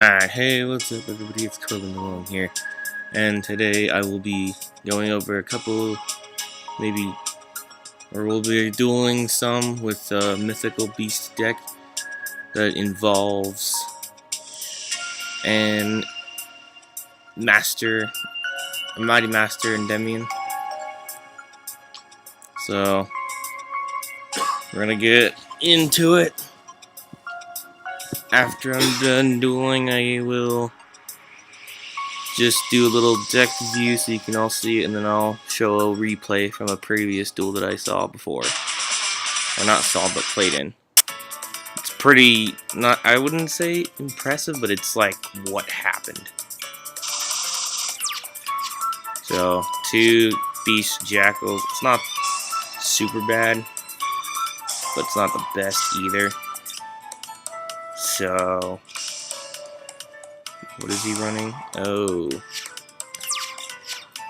Alright, hey, what's up everybody, it's Corbin along here, and today I will be going over a couple, we'll be dueling some with a Mythical Beast deck that involves a Mighty Master Endymion. So, we're gonna get into it. After I'm done dueling, I will just do a little deck review so you can all see it, and then I'll show a replay from a previous duel that I saw before. Or not saw, but played in. It's pretty, I wouldn't say impressive, but it's like what happened. So, 2 Beast Jackals. It's not super bad, but it's not the best either. So, what is he running? Oh.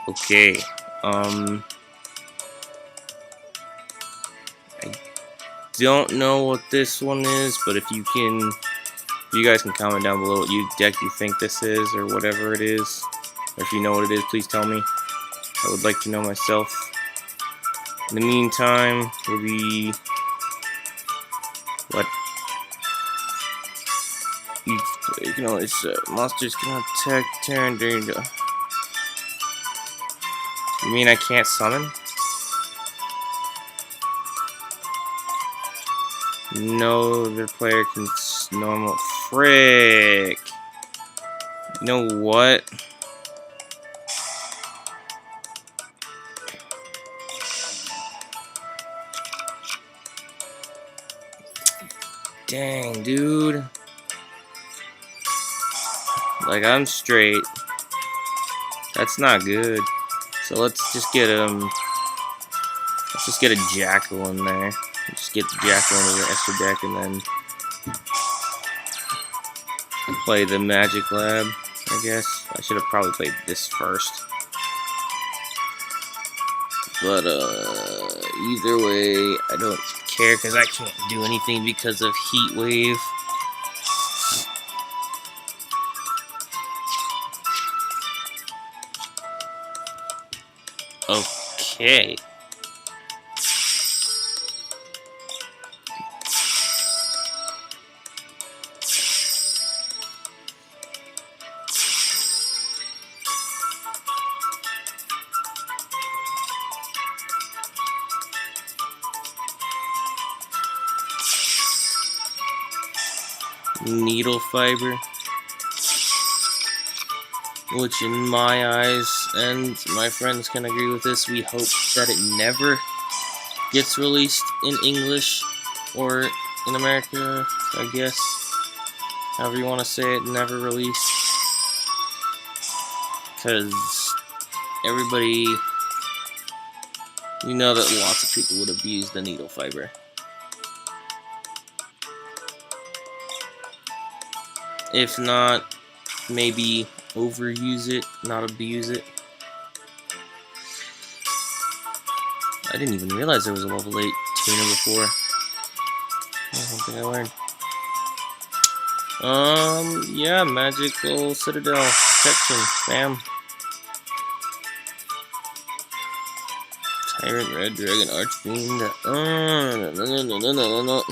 Okay. I don't know what this one is, but if you guys can comment down below what deck you think this is, or whatever it is. Or if you know what it is, please tell me. I would like to know myself. In the meantime, we'll be... What? You can always monsters cannot attack turn during the... You mean I can't summon? No, the player can normal frick. You know what? Dang, dude. Like, I'm straight. That's not good. So let's just get a Jackal in there. Just get the Jackal into the extra deck and then play the Magic Lab, I guess. I should have probably played this first. But either way, I don't care because I can't do anything because of Heat Wave. Okay. Needle Fiber, which in my eyes, and my friends can agree with this, we hope that it never gets released in English or in America, I guess. However you want to say it, never released. Because everybody, we know that lots of people would abuse the needle fiber. If not, maybe overuse it, not abuse it. I didn't even realize there was a level 8 tuner before. That's one thing I learned. Yeah, Magical Citadel Protection, bam. Tyrant, Red Dragon, Archfiend. No.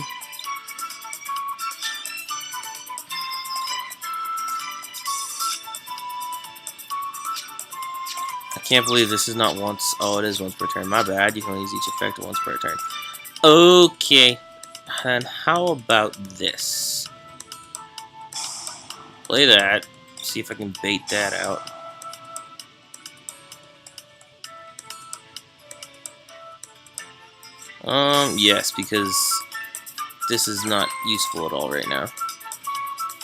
I can't believe this is not once. Oh, it is once per turn. My bad. You can only use each effect once per turn. Okay. And how about this? Play that. See if I can bait that out. Yes, because this is not useful at all right now.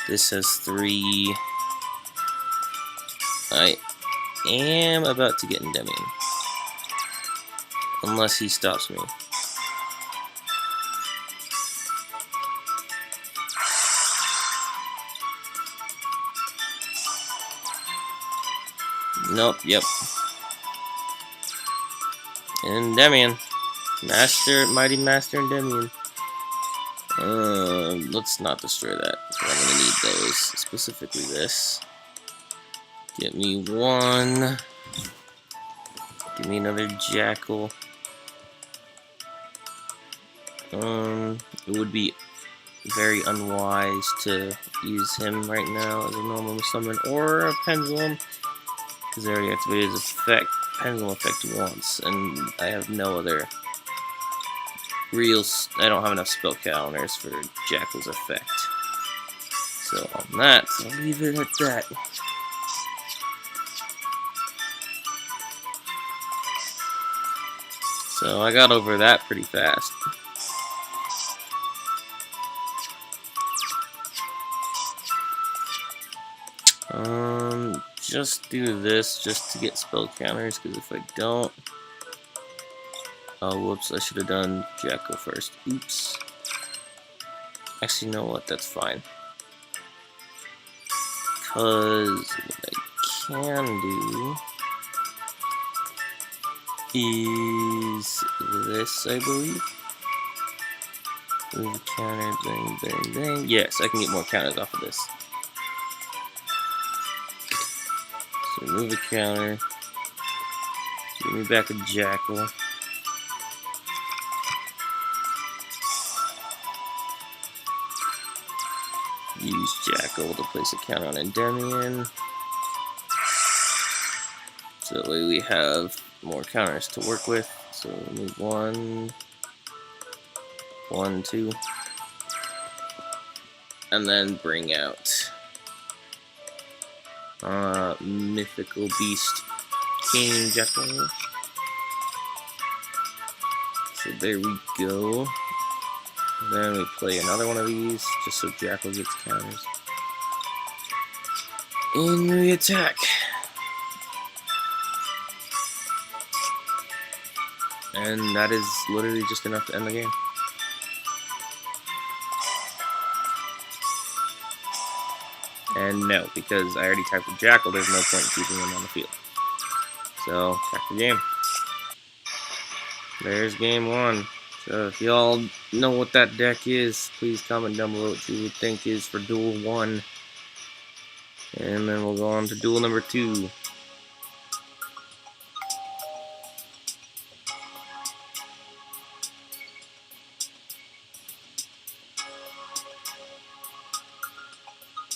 This has 3. I am about to get Endymion. Unless he stops me. Nope, yep. Endymion. Mighty Master Endymion. Let's not destroy that. I'm gonna need those, specifically this. Get me one. Give me another jackal. It would be very unwise to use him right now as a normal summon or a pendulum, because I already activated his pendulum effect once, and I have no other I don't have enough spell counters for Jackal's effect. So on that, I'll leave it at that. So I got over that pretty fast. Just do this just to get spell counters, because if I don't... Oh, whoops, I should have done Jackal first. Oops. Actually, you know what? That's fine. Because what I can do is this, I believe. Move a counter, bang, bang, bang. Yes, I can get more counters off of this. So move a counter. Give me back a Jackal. Use Jackal to place a counter on Endymion. So that way we have more counters to work with. So move 1, 1, 2. And then bring out Mythical Beast King Jackal. So there we go. Then we play another one of these, just so Jackal gets counters. And we attack. And that is literally just enough to end the game. And no, because I already typed a Jackal, there's no point in keeping him on the field. So, attack the game. There's game 1. So if y'all know what that deck is, please comment down below what you would think is for duel 1. And then we'll go on to duel number 2.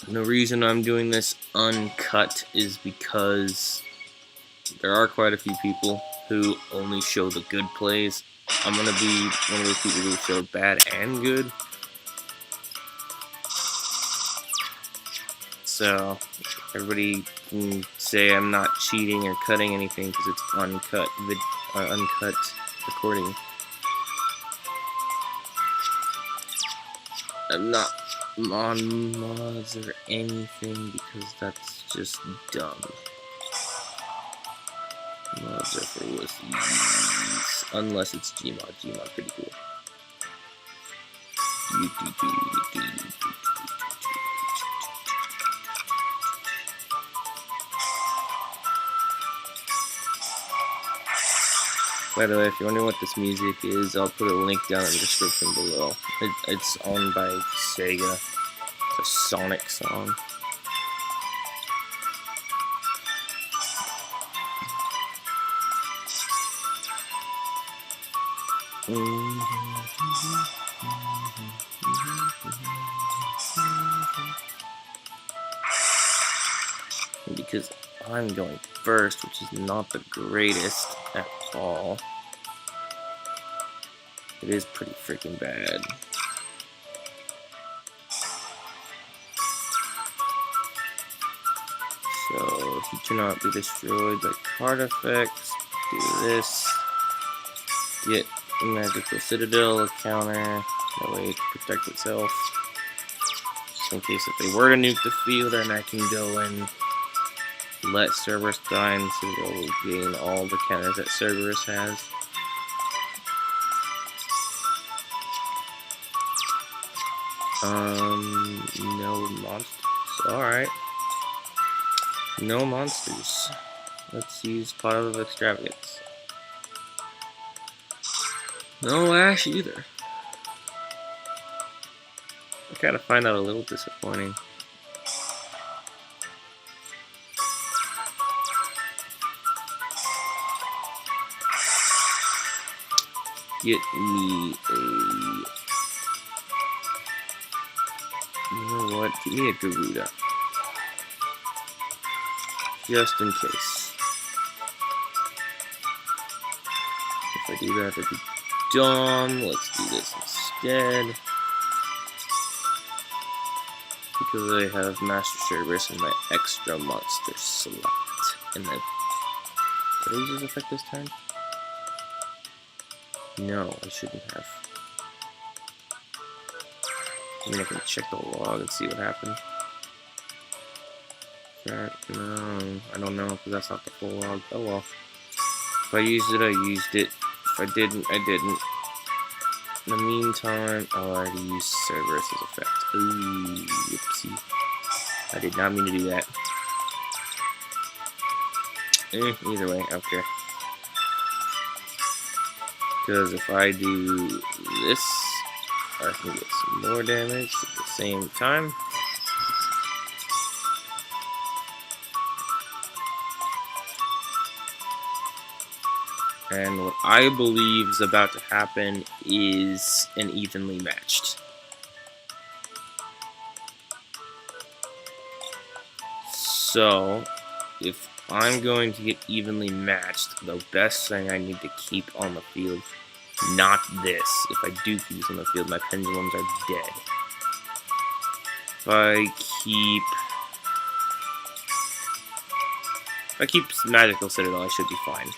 And the reason I'm doing this uncut is because there are quite a few people who only show the good plays. I'm gonna be one of those people who show bad and good. So everybody can say I'm not cheating or cutting anything because it's uncut recording. I'm not on mods or anything because that's just dumb. Mods are for wussies. Unless it's Gmod. Gmod pretty cool. By the way, if you're wondering what this music is, I'll put a link down in the description below. It's owned by Sega. It's a Sonic song. Because I'm going first, which is not the greatest at all. It is pretty freaking bad. So he cannot be destroyed by card effects. Do this. Get Magical Citadel, a counter, that way it can protect itself. Just in case if they were to nuke the field, then I can go and let Cerberus die, and Citadel will gain all the counters that Cerberus has. No monsters. Alright. No monsters. Let's use Pot of Extravagance. No Ash either. I kind of find that a little disappointing. Get me a... You know what? Give me a Garuda. Just in case. If I do that, that'd be dumb. Let's do this instead. Because I have Master Cerberus and my extra monster select. And then... Did I use his effect this turn? No, I shouldn't have. I mean, I can check the log and see what happened. No, I don't know, because that's not the full log. Oh well. If I used it, I used it. If I didn't, I didn't. In the meantime, I already used Cerberus' effect. Ooh, whoopsie. I did not mean to do that. Either way, I don't care. Because if I do this, I can get some more damage at the same time. And what I believe is about to happen is an evenly matched. So, if I'm going to get evenly matched, the best thing I need to keep on the field, not this. If I do keep this on the field, my pendulums are dead. If I keep Magical Citadel, I should be fine.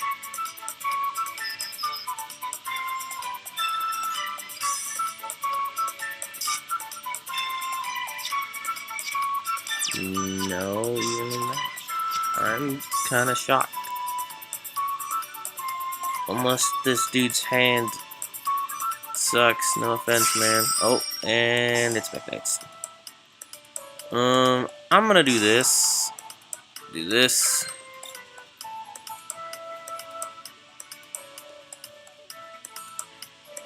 No, evenly matched. I'm kind of shocked. Unless this dude's hand sucks. No offense, man. Oh, and it's Mekk. I'm gonna do this. Do this.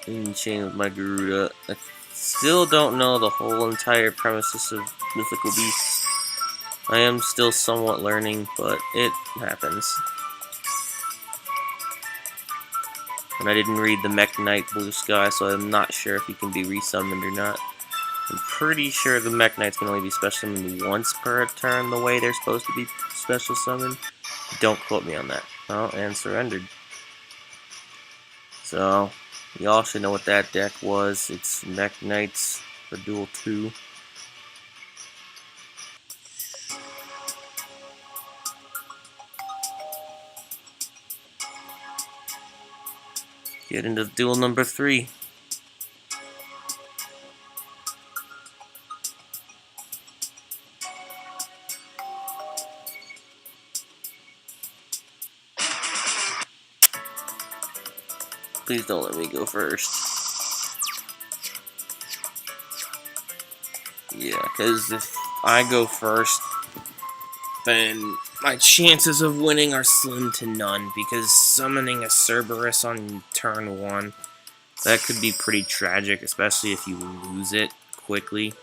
And chain with my Garuda. I still don't know the whole entire premises of Mythical Beasts. I am still somewhat learning, but it happens. And I didn't read the Mekk Knight Blue Sky, so I'm not sure if he can be resummoned or not. I'm pretty sure the Mekk Knights can only be special summoned once per turn, the way they're supposed to be special summoned. Don't quote me on that. Oh, and surrendered. So, y'all should know what that deck was. It's Mekk Knights for Duel 2. Get into duel number 3. Please don't let me go first. Yeah, because if I go first, then my chances of winning are slim to none, because summoning a Cerberus on turn 1, that could be pretty tragic, especially if you lose it quickly.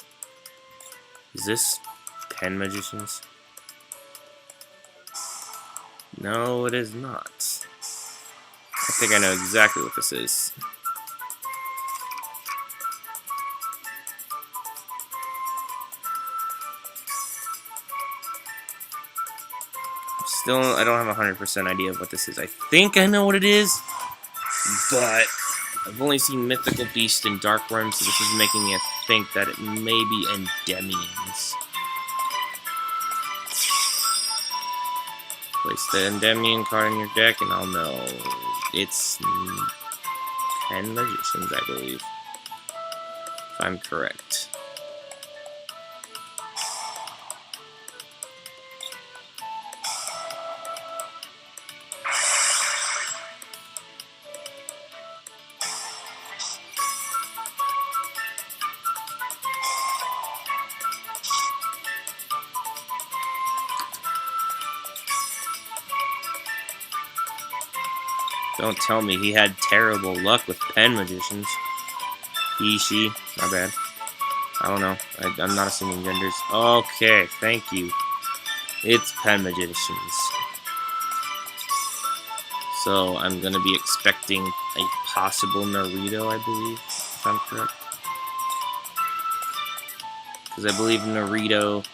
Is this Pen Magicians? No, it is not. I think I know exactly what this is. Still, I don't have a 100% idea of what this is. I think I know what it is, but I've only seen Mythical Beast and Dark Worm, so this is making me think that it may be Endymions. Place the Endymion card in your deck, and I'll know. It's Pen Magicians, I believe. If I'm correct. Don't tell me he had terrible luck with Pen Magicians. He, she, my bad. I don't know. I'm not assuming genders. Okay, thank you. It's Pen Magicians. So I'm gonna be expecting a possible Naruto, I believe, if I'm correct. Because I believe Naruto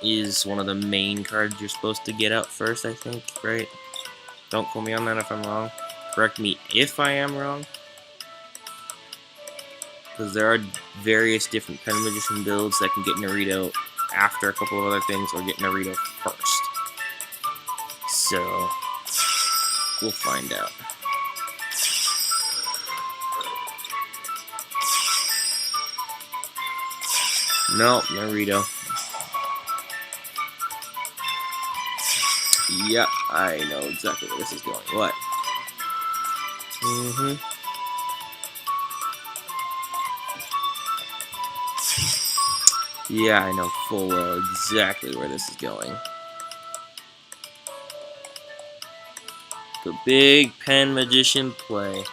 is one of the main cards you're supposed to get out first, I think, right? Don't quote me on that if I'm wrong. Correct me if I am wrong. Because there are various different Pen Magician builds that can get Naruto after a couple of other things, or get Naruto first. So, we'll find out. No, Naruto. Yep, I know exactly where this is going. What? Yeah, I know full well exactly where this is going. The big Pen Magician play.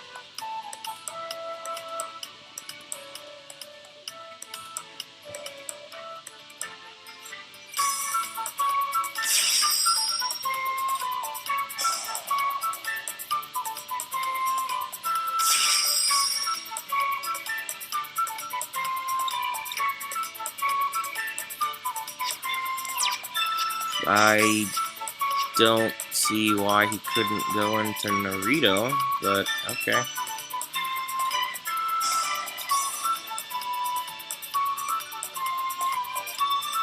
I don't see why he couldn't go into Naruto, but okay.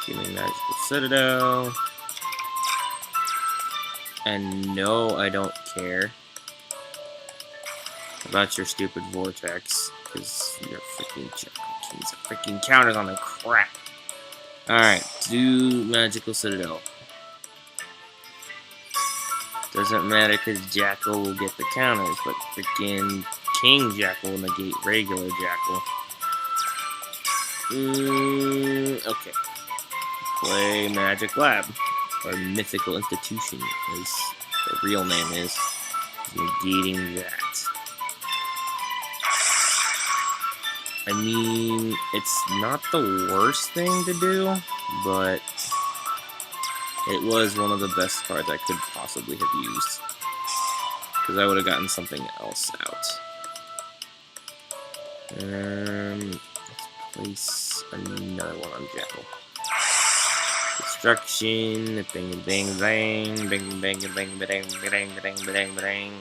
Give me Magical Citadel. And no, I don't care about your stupid Vortex, because you're freaking freaking counters on the crap. Alright, do Magical Citadel. Doesn't matter because Jackal will get the counters, but freaking King Jackal will negate regular Jackal. Okay. Play Magic Lab, or Mythical Institution, as the real name is. Negating that. I mean, it's not the worst thing to do, but it was one of the best cards I could possibly have used, because I would have gotten something else out. Let's place another one on Jackal. Destruction, bang bang bang, bang bang bang bang bang bang bang bang.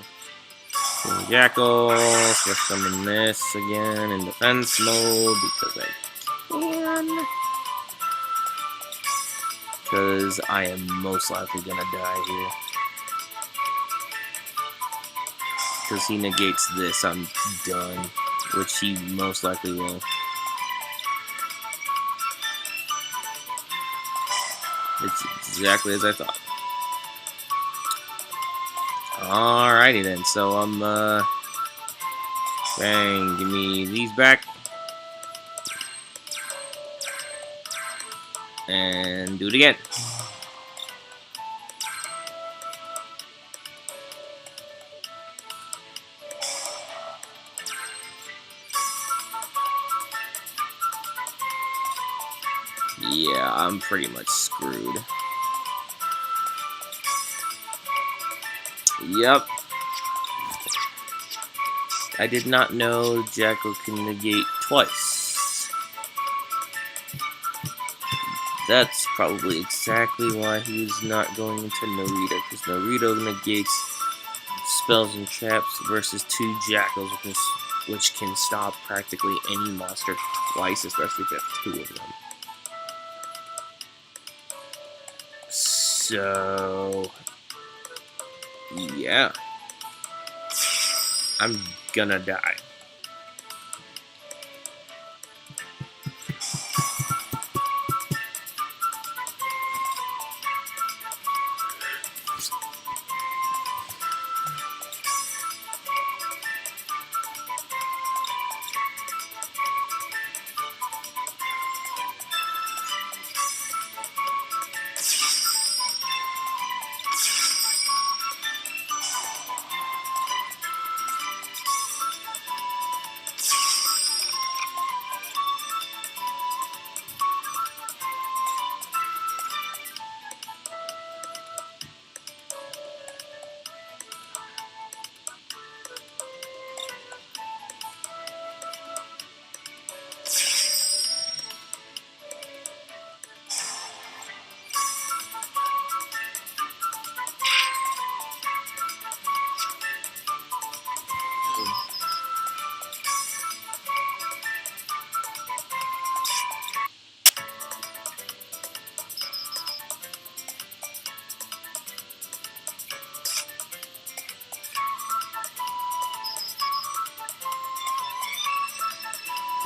Jackal, switch summon this again in defense mode because I can. Because I am most likely gonna die here. Because he negates this, I'm done. Which he most likely will. It's exactly as I thought. Alrighty then, so I'm, bang, give me these back. And do it again. Yeah, I'm pretty much screwed. Yep. I did not know Jackal can negate twice. That's probably exactly why he was not going into Naruto, because Naruto negates spells and traps versus two Jackals, which can stop practically any monster twice, especially if you have two of them. So, yeah. I'm gonna die.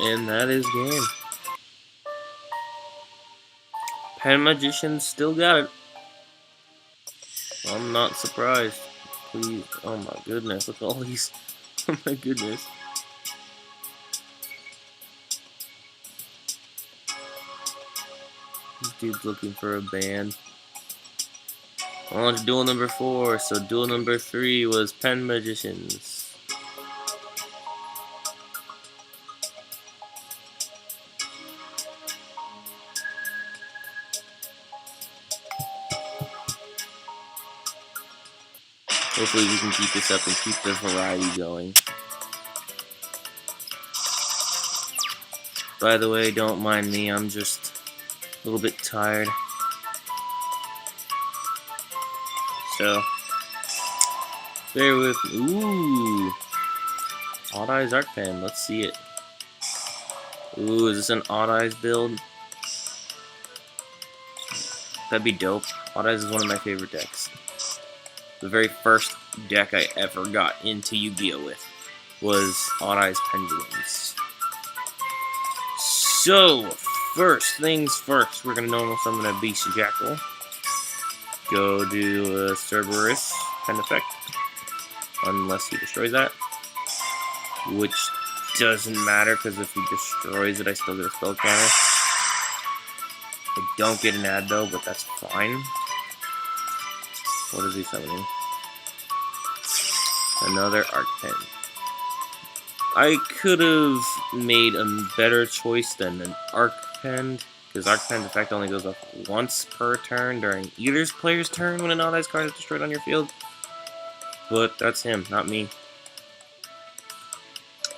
And that is game. Pen Magicians still got it. I'm not surprised. Please. Oh my goodness. Look at all these. Oh my goodness. This dude's looking for a band. On to duel number 4. So duel number 3 was Pen Magicians. Hopefully we can keep this up and keep the variety going. By the way, don't mind me, I'm just a little bit tired. So, bear with me. Ooh! Odd-eyes Art Pen, let's see it. Ooh, is this an Odd-eyes build? That'd be dope. Odd-eyes is one of my favorite decks. The very first deck I ever got into Yu-Gi-Oh! With was Odd-eyes Pendulums. So, first things first, we're gonna normal summon a Beast Jackal. Go do a Cerberus Pen effect, unless he destroys that. Which doesn't matter, because if he destroys it, I still get a spell counter. I don't get an ad though, but that's fine. What is he summoning? Another Arc Pen. I could have made a better choice than an Arc Pen, because Arc Pen's effect only goes off once per turn during either player's turn when an Odd-eyes card is destroyed on your field. But that's him, not me.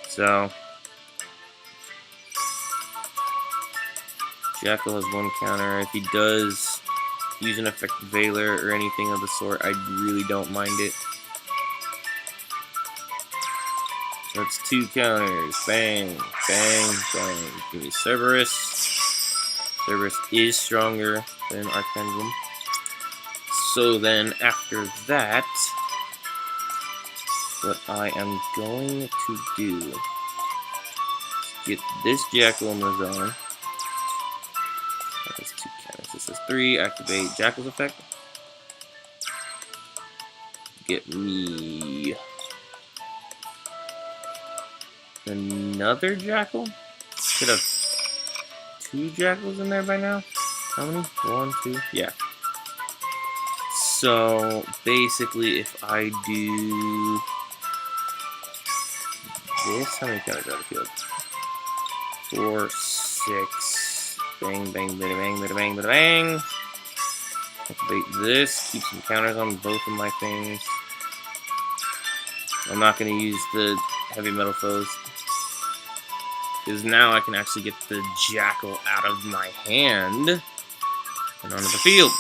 So, Jackal has 1 counter. If he does use an effect Veiler or anything of the sort, I really don't mind it. So that's 2 counters. Bang, bang, bang. Give me Cerberus. Cerberus is stronger than Arc Pendulum. So then, after that, what I am going to do is get this Jackal in the zone. That is 2 counters. This is 3. Activate Jackal's effect. Get me another Jackal. Should have 2 Jackals in there by now. How many? 1, 2. Yeah. So basically, if I do this, how many counters out of the field? 4, 6. Bang, bang, bada, bang, bada, bang, bada, bang. Activate this. Keep some counters on both of my things. I'm not going to use the heavy metal foes, because now I can actually get the Jackal out of my hand and onto the field.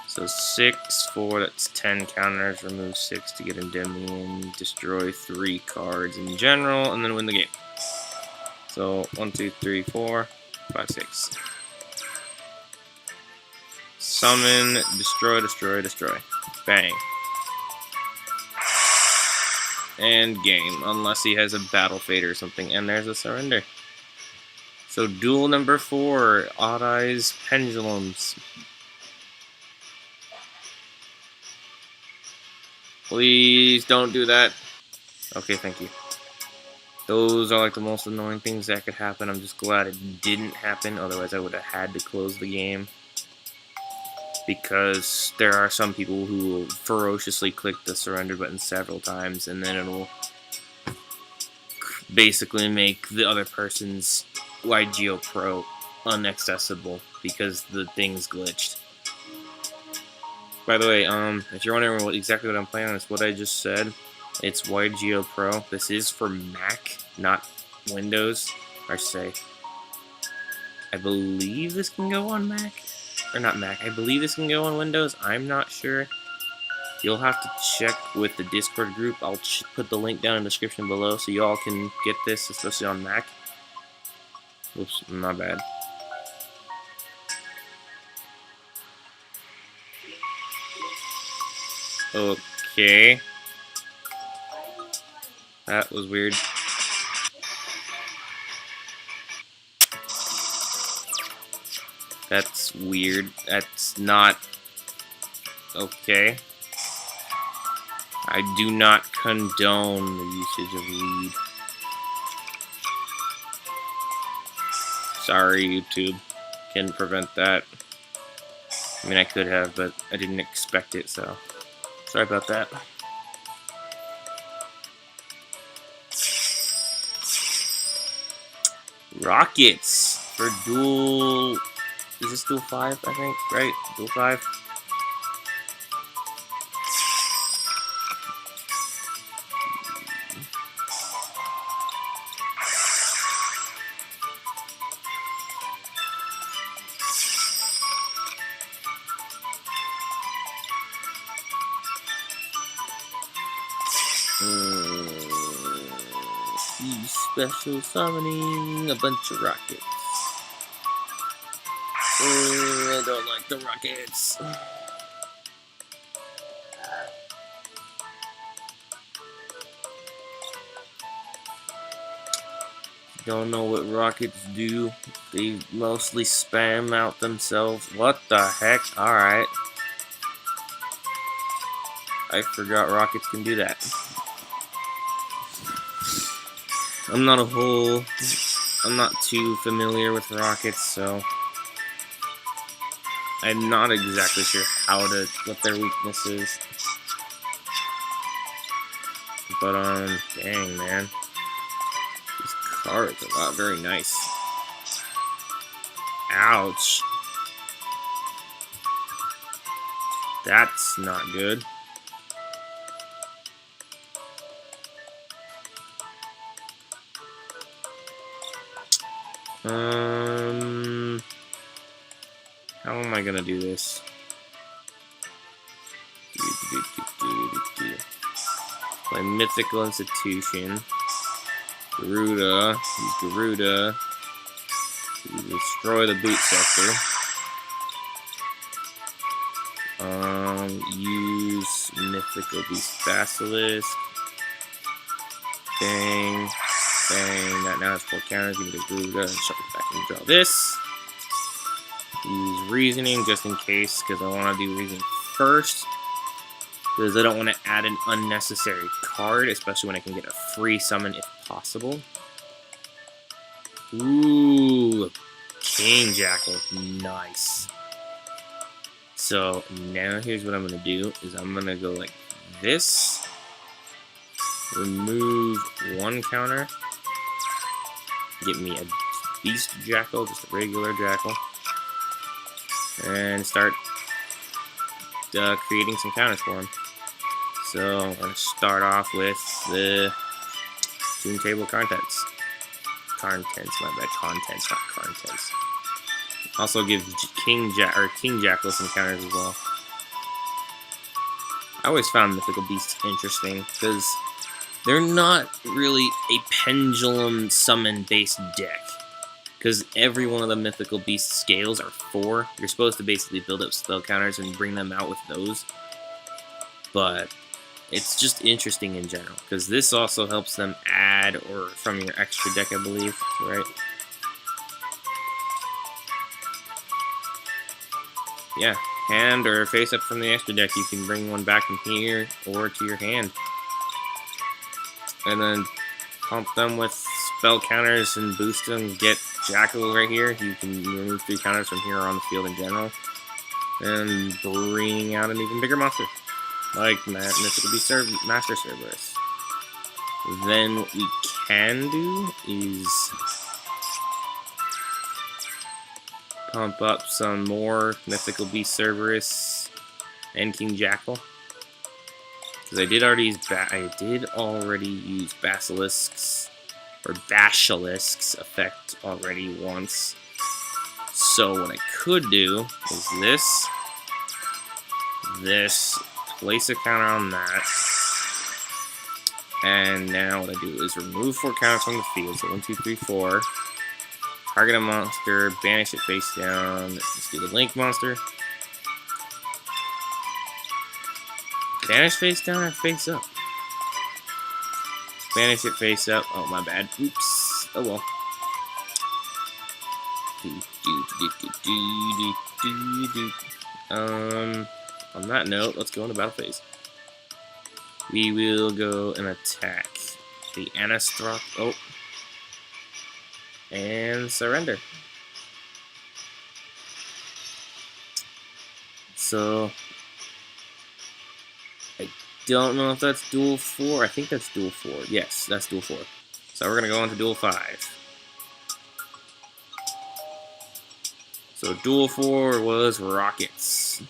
So 6, 4, that's 10 counters. Remove 6 to get Endymion. Destroy 3 cards in general, and then win the game. So 1, 2, 3, 4, 5, 6. Summon, destroy, destroy, destroy. Bang. And game, unless he has a Battle Fate or something, and there's a surrender. So duel number 4, Odd-eyes Pendulums. Please don't do that. Okay, thank you. Those are like the most annoying things that could happen. I'm just glad it didn't happen, otherwise I would have had to close the game. Because there are some people who will ferociously click the surrender button several times, and then it'll basically make the other person's YGOpro unaccessible because the thing's glitched. By the way, if you're wondering exactly what I'm playing on, it's what I just said. It's YGOpro. This is for Mac, not Windows. Or say, I believe this can go on Mac. Or not Mac. I believe this can go on Windows. I'm not sure. You'll have to check with the Discord group. I'll put the link down in the description below so you all can get this, especially on Mac. Oops, my bad. Okay. That was weird. That's weird. That's not okay. I do not condone the usage of weed. Sorry, YouTube. Couldn't prevent that. I mean, I could have, but I didn't expect it, so sorry about that. Rockets for duel. Is this duel 5? I think, right? Duel 5. He's special summoning a bunch of rockets. I don't like the rockets. Don't know what rockets do. They mostly spam out themselves. What the heck? Alright. I forgot rockets can do that. I'm not too familiar with rockets, so I'm not exactly sure what their weakness is. But, dang, man. These cards are not very nice. Ouch. That's not good. How am I gonna do this? My Mythical Institution. Garuda. Use Garuda. Destroy the boot sector. Use Mythical Beast Basilisk. Bang. Bang. That now has 4 counters. Give me the Garuda and shuffle back and draw this. Use Reasoning just in case, because I want to do Reasoning first. Because I don't want to add an unnecessary card, especially when I can get a free summon if possible. Ooh, King Jackal, nice. So now here's what I'm going to do, is I'm going to go like this. Remove 1 counter. Get me a Beast Jackal, just a regular Jackal. And start creating some counters for him. So I'm going to start off with the Toon Table Contents. Contents, my bad. Contents, not contents. Also give King Jackal some counters as well. I always found Mythical Beasts interesting because they're not really a pendulum summon based deck. Because every one of the Mythical Beast scales are 4. You're supposed to basically build up spell counters and bring them out with those. But it's just interesting in general. Because this also helps them add, or from your extra deck, I believe. Right? Yeah. Hand or face up from the extra deck. You can bring one back from here or to your hand. And then pump them with spell counters and boost them. Get Jackal right here. You can remove 3 counters from here or on the field in general. And bring out an even bigger monster. Like Mythical Beast Master Cerberus. Then what we can do is pump up some more Mythical Beast Cerberus and King Jackal. Because I did already use Basilisks or Basilisk's effect already once. So what I could do is this, place a counter on that, and now what I do is remove 4 counters from the field. So 1, 2, 3, 4. Target a monster, banish it face down. Let's do the Link monster. Banish face down or face up? Banish it face up. Oh, my bad. Oops. Oh well. On that note, let's go into battle phase. We will go and attack the Anastroth. Oh. And surrender. So, I don't know if that's duel 4. I think that's duel 4. Yes, that's duel 4. So we're going to go into duel 5. So duel 4 was Rockets.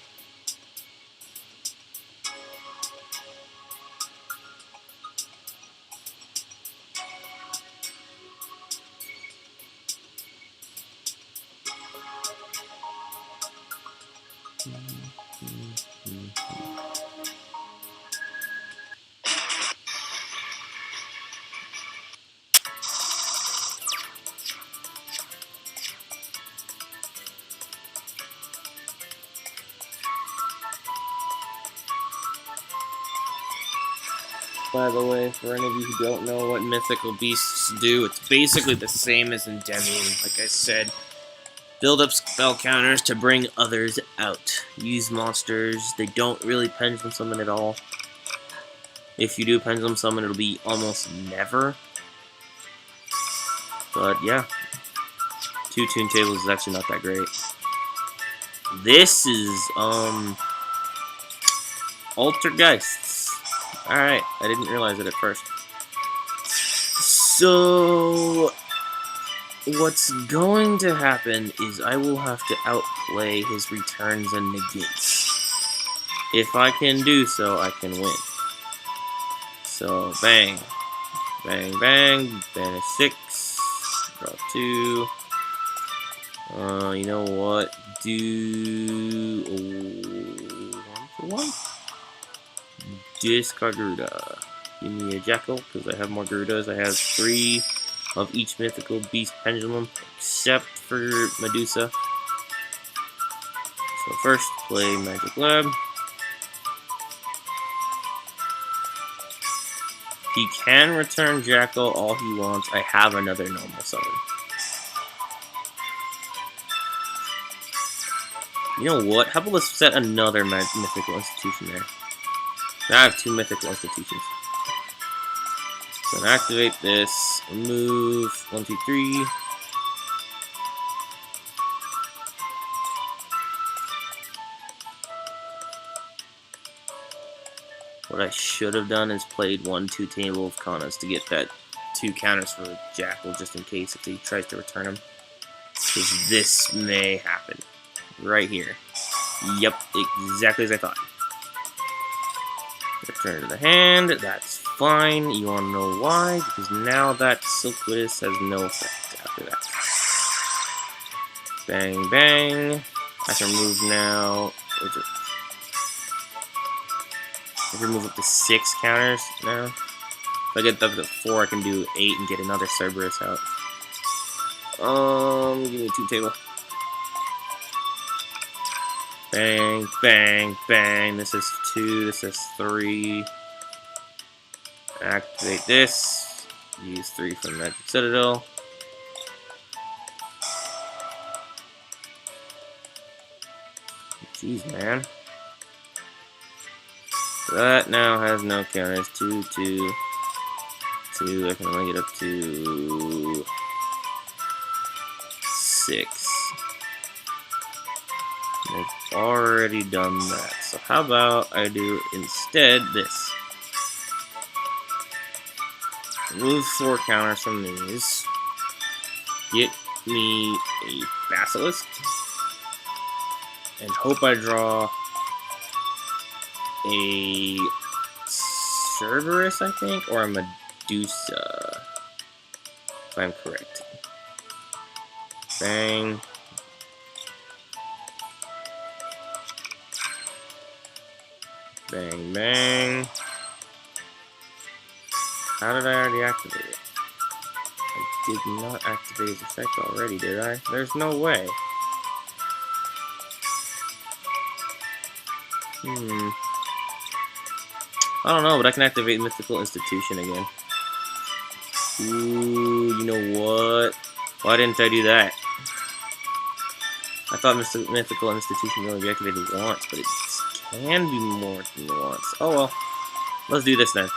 By the way, for any of you who don't know what mythical beasts do, it's basically the same as Endymion. Like I said, build up spell counters to bring others out. Use monsters. They don't really pendulum summon at all. If you do pendulum summon, it'll be almost never. But yeah, 2 tune tables is actually not that great. This is Altergeists. Alright, I didn't realize it at first. So, what's going to happen is I will have to outplay his returns and negates. If I can do so, I can win. So, bang. Bang, bang. Banish 6. Draw 2. You know what? Do 1 for 1? Discard Garuda. Give me a Jackal, because I have more Garudas. I have 3 of each mythical beast pendulum, except for Medusa. So first, play Magic Lab. He can return Jackal all he wants. I have another normal summon. You know what? How about let's set another mythical institution there? Now I have 2 mythical institutions. So activate this. Move 1, 2, 3. What I should have done is played 1, 2 table of Kanas to get that 2 counters for Jackal, just in case if he tries to return them. Because this may happen. Right here. Yep, exactly as I thought. Return to the hand, that's fine. You want to know why? Because now that Silkwitous has no effect after that. Bang, bang. I can move now. I can move up to 6 counters now. If I get up to 4, I can do 8 and get another Cerberus out. Give me 2 table. Bang, bang, bang. This is 2, this is 3. Activate this. Use 3 from Magic Citadel. Jeez, man. That now has no counters. 2, 2, 2. I can only get up to 6. I've already done that. So how about I do instead this? Remove 4 counters from these. Get me a Basilisk. And hope I draw a Cerberus, I think, or a Medusa, if I'm correct. Bang. Bang, bang. How did I already activate it? I did not activate his effect already, did I? There's no way. I don't know, but I can activate Mythical Institution again. Ooh, you know what? Why didn't I do that? I thought Mythical Institution can only be activated once, but it can be more than once. Oh well. Let's do this then.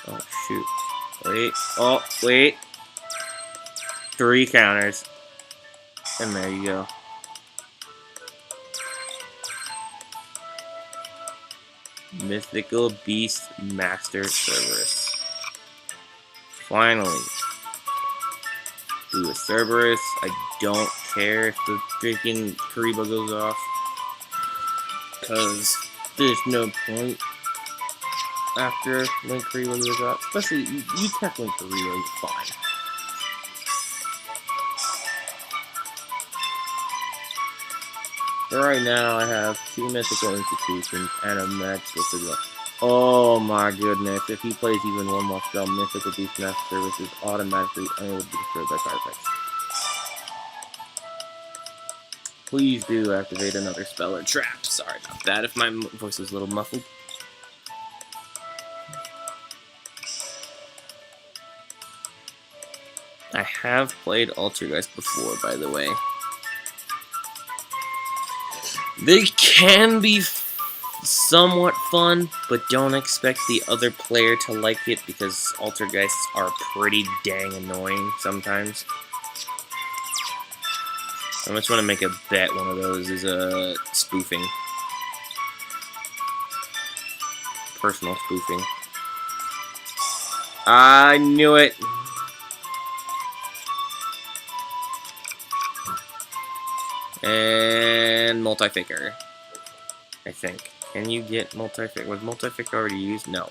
Oh shoot. Wait. Oh, wait. 3 counters. And there you go. Mythical Beast Master Cerberus. Finally. Do a Cerberus. I don't care if the freaking Kariba goes off. Because there's no point after when Kariba goes off. Especially, you can't win Kariba, you're fine. For right now, I have 2 Mythical Institutions and a Magical Sigil. Oh my goodness, if he plays even one more spell, Mythical Beast Master Service is automatically unable to be destroyed by card effects. Please do activate another spell or trap. Sorry about that if my voice was a little muffled. I have played Altergeist before, by the way. They can be somewhat fun, but don't expect the other player to like it because Altergeists are pretty dang annoying sometimes. I just want to make a bet one of those is spoofing. Personal spoofing. I knew it! And multi-faker, I think. Can you get multi-faker? Was multi-faker already used? No.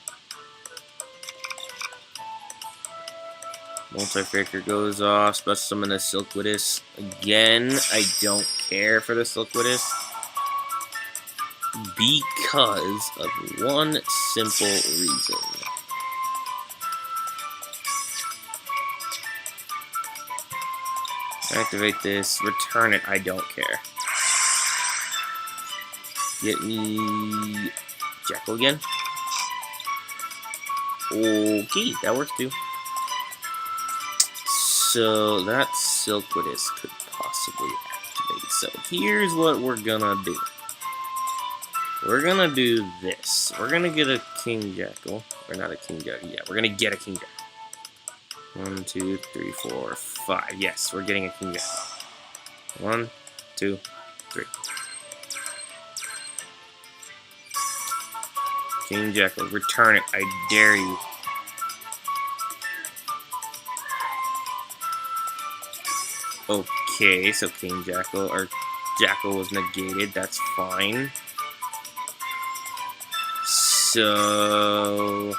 Multi-faker goes off. Special summon a Silkwidus. Again, I don't care for the Silkwidus because of one simple reason. Activate this, return it, I don't care. Get me Jackal again. Okay, that works too. So that Silkwidus could possibly activate. So here's what we're gonna do. We're gonna do this. We're gonna get a King Jackal. Or not a King Jackal, yeah, we're gonna get a King Jackal. 1, 2, 3, 4, 5. Yes, we're getting a King Jackal. 1, 2, 3. King Jackal, return it. I dare you. Okay, so King Jackal, or Jackal was negated. That's fine. So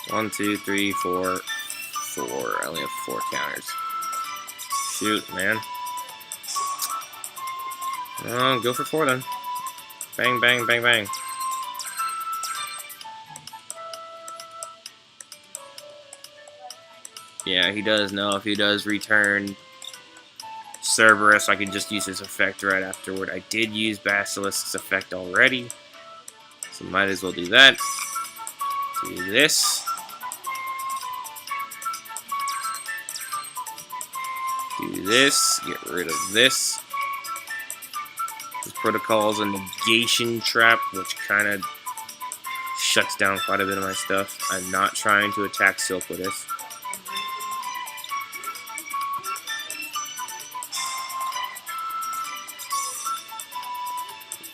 1, 2, 3, 4, 4. I only have 4 counters. Shoot, man. Go for 4 then. Bang, bang, bang, bang. Yeah, he does know if he does return Cerberus, I can just use his effect right afterward. I did use Basilisk's effect already, so might as well do that. Do this. Do this. Get rid of this. This protocol is a negation trap, which kind of shuts down quite a bit of my stuff. I'm not trying to attack Silkwidus.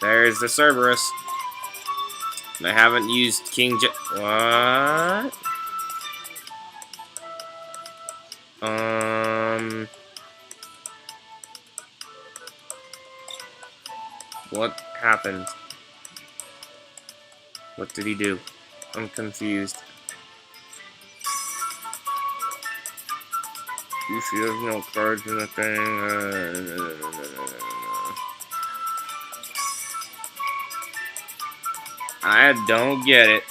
There's the Cerberus. And I haven't used King what? What happened? What did he do? I'm confused. You see there's no cards in the thing. I don't get it,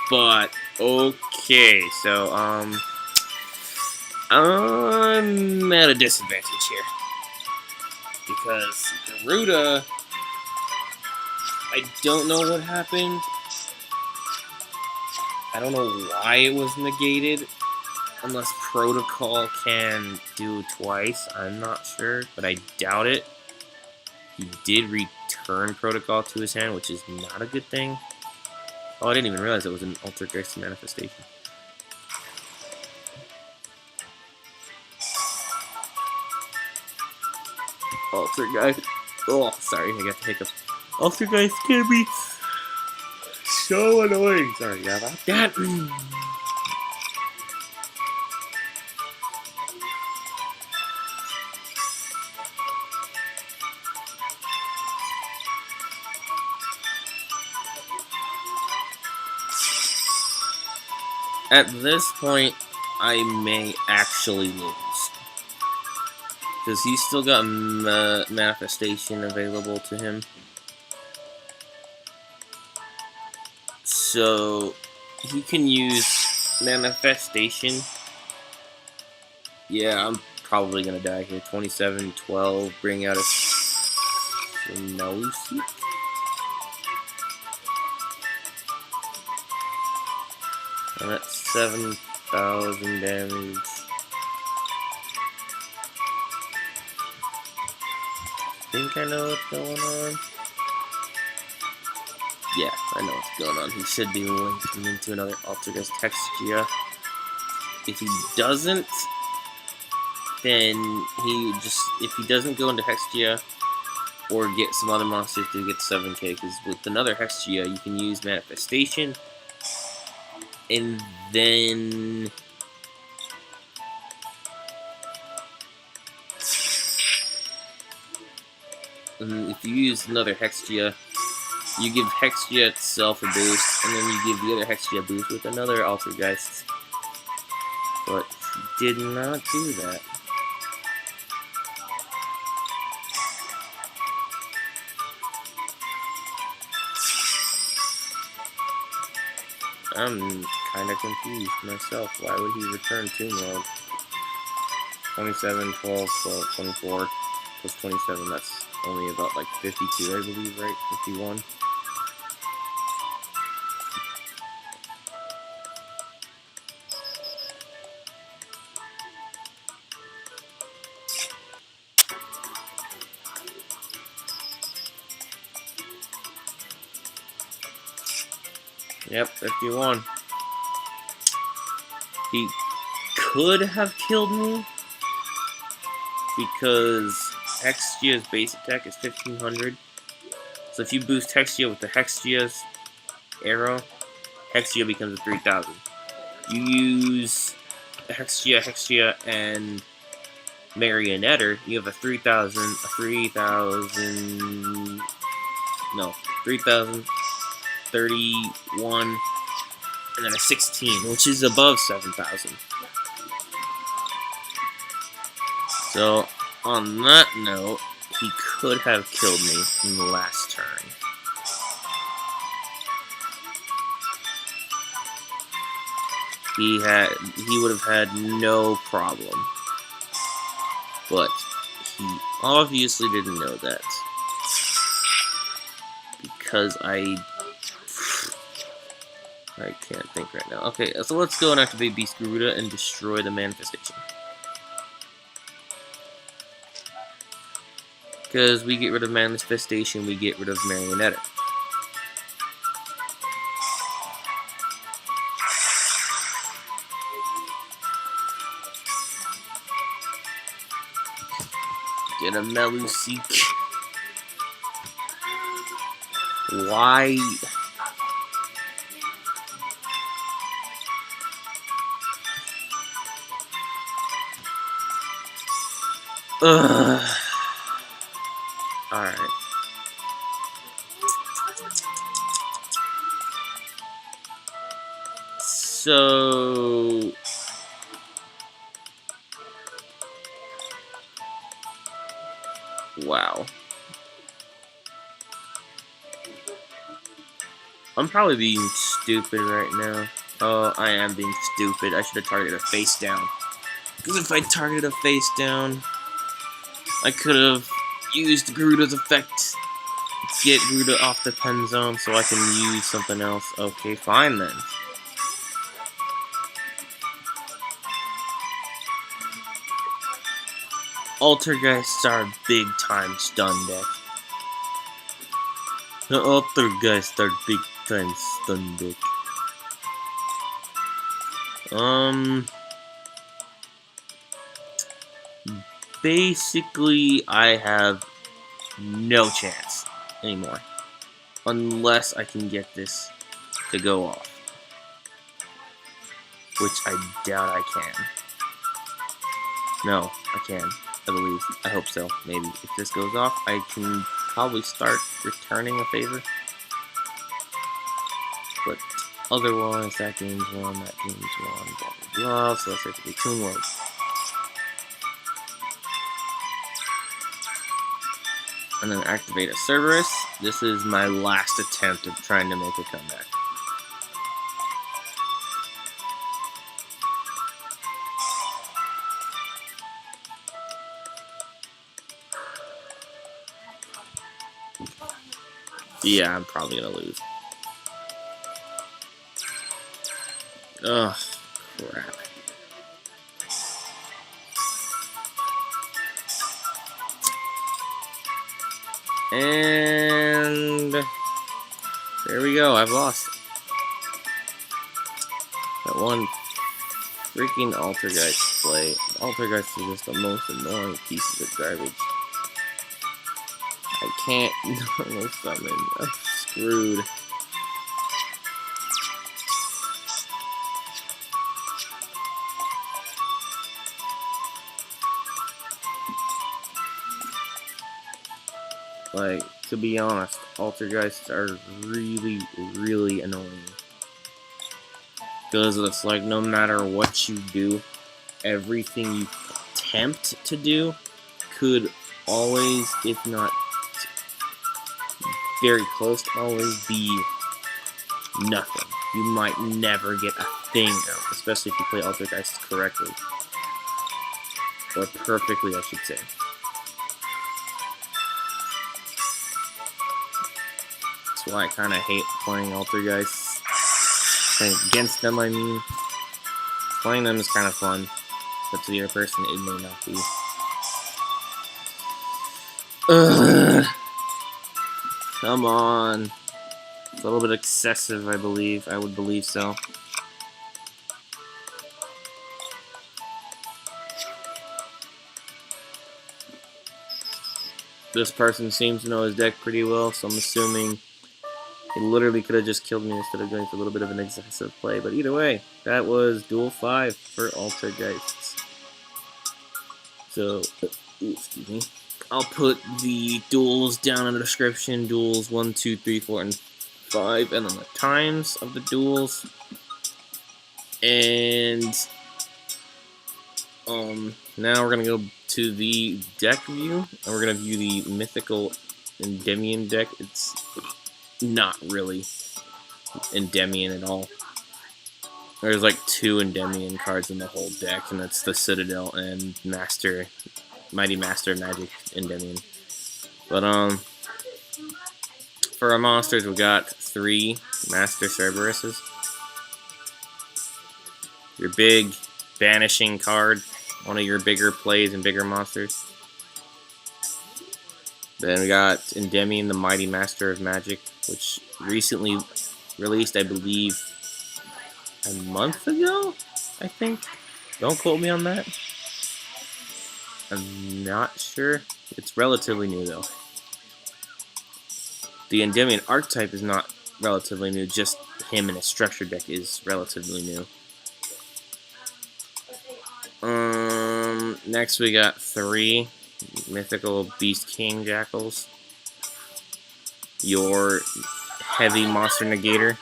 but okay. So I'm at a disadvantage here because Garuda. I don't know what happened. I don't know why it was negated. Unless Protocol can do it twice, I'm not sure, but I doubt it. He did return Protocol to his hand, which is not a good thing. Oh, I didn't even realize it was an Altergeist manifestation. Altergeist. Oh, sorry, I got the hiccups. Altergeist can be so annoying. Sorry about that. At this point, I may actually lose. Because he's still got manifestation available to him. So, he can use manifestation. Yeah, I'm probably going to die here. 27, 12, bring out a Melusi. And that's 7,000 damage. I think I know what's going on. Yeah, I know what's going on. He should be linking into another Altergeist Hexgia. If he doesn't, then if he doesn't go into Hexgia or get some other monsters to get 7k, because with another Hexgia, you can use manifestation, and then if you use another Hexgia, you give Hexgia itself a boost, and then you give the other Hexgia a boost with another Altergeist. But he did not do that. I'm kind of confused myself. Why would he return 2 mode? 27, 12, 12, 24, plus 27, that's only about like 52, I believe, right? 51. Yep, 51. He could have killed me because Hexgia's base attack is 1500. So if you boost Hexgia with the Hexgia's arrow, Hexgia becomes a 3000. You use Hexgia, and Marionetter, you have a 3000, no, 3000, 31, and then a 16, which is above 7,000. So, on that note, he could have killed me in the last turn. He would have had no problem. But he obviously didn't know that. Because I can't think right now. Okay, so let's go and activate Beast Garuda and destroy the manifestation. Because we get rid of manifestation, we get rid of Marionetta. Get a Melusi. Why? Ugh. Alright. So... wow. I'm probably being stupid right now. Oh, I am being stupid. I should have targeted a face down. Because if I targeted a face down, I could have used Garuda's effect. Get Garuda off the pen zone so I can use something else. Okay, fine then. Altergeists are big time stun deck. The Altergeists are big time stun deck. Basically, I have no chance anymore. Unless I can get this to go off. Which I doubt I can. No, I can. I believe. I hope so. Maybe. If this goes off, I can probably start returning a favor. But otherwise, that game's won, that game's won, blah blah blah. So let's take the tune words. And then activate a Cerberus. This is my last attempt of trying to make a comeback. Yeah, I'm probably gonna lose. Ugh, crap. And there we go, I've lost. That one freaking Altergeist play. Altergeist is just the most annoying pieces of garbage. I can't normal summon. I'm screwed. Like, to be honest, Altergeists are really, really annoying. Because it's like, no matter what you do, everything you attempt to do could always, if not very close to always, be nothing. You might never get a thing out, especially if you play Altergeist correctly. Or perfectly, I should say. That's why I kind of hate playing Altergeists. Playing against them, I mean. Playing them is kind of fun. But to the other person, it may not be. Ugh. Come on. It's a little bit excessive, I believe. I would believe so. This person seems to know his deck pretty well, so I'm assuming he literally could have just killed me instead of going for a little bit of an excessive play. But either way, that was Duel 5 for Altergeists. So, excuse me. I'll put the duels down in the description. Duels 1, 2, 3, 4, and 5, and then the times of the duels. And now we're gonna go to the deck view, and we're gonna view the Mythical Endymion deck. It's not really Endymion at all. There's like 2 Endymion cards in the whole deck, and that's the Citadel and Mighty Master of Magic Endymion. But for our monsters, we got 3 Master Cerberuses. Your big banishing card, one of your bigger plays and bigger monsters. Then we got Endymion, the Mighty Master of Magic, which recently released, I believe, a month ago, I think. Don't quote me on that. I'm not sure. It's relatively new, though. The Endymion archetype is not relatively new, just him in a structured deck is relatively new. Next we got 3 Mythical Beast King Jackals. Your heavy monster negator.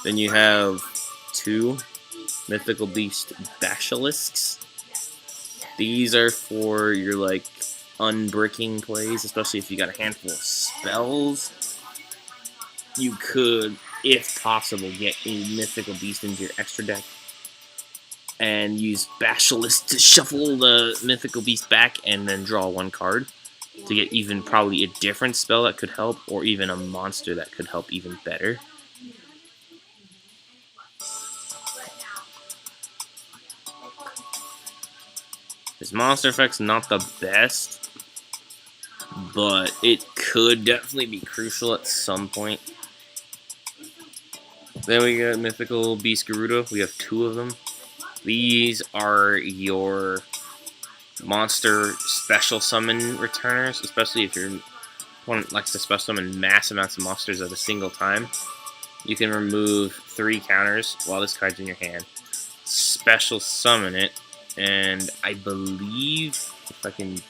Then you have 2 Mythical Beast Basilisks. These are for your, like, unbricking plays, especially if you got a handful of spells. You could, if possible, get a Mythical Beast into your extra deck and use Basilisk to shuffle the Mythical Beast back and then draw 1 card to get even probably a different spell that could help, or even a monster that could help even better. His monster effect's not the best, but it could definitely be crucial at some point. Then we got Mythical Beast Garuda. We have 2 of them. These are your monster special summon returners, especially if your opponent likes to special summon mass amounts of monsters at a single time. You can remove 3 counters while this card's in your hand, special summon it, and I believe if I can,